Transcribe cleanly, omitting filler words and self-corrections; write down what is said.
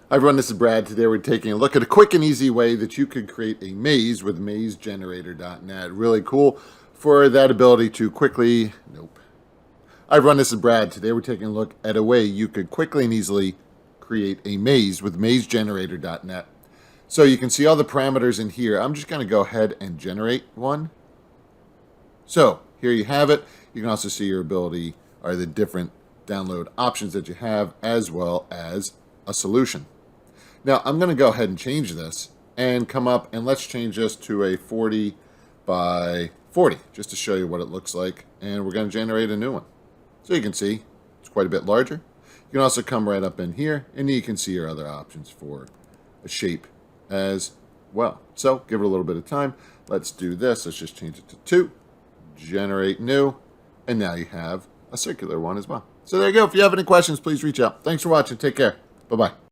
Hi everyone, this is Brad. Today we're taking a look at a quick and easy way that you could create a maze with mazegenerator.net. Really cool for that ability to quickly... Nope. Hi everyone, this is Brad. Today we're taking a look at a way you could quickly and easily create a maze with mazegenerator.net. So you can see all the parameters in here. I'm just going to go ahead and generate one. So here you have it. You can also see your ability or the different download options that you have, as well as a solution. Now, I'm going to go ahead and change this and come up and let's change this to a 40 by 40 just to show you what it looks like. And we're going to generate a new one. So you can see it's quite a bit larger. You can also come right up in here and you can see your other options for a shape as well. So give it a little bit of time. Let's do this. Let's just change it to 2, generate new, and now you have a circular one as well. So there you go. If you have any questions, please reach out. Thanks for watching. Take care. Bye-bye.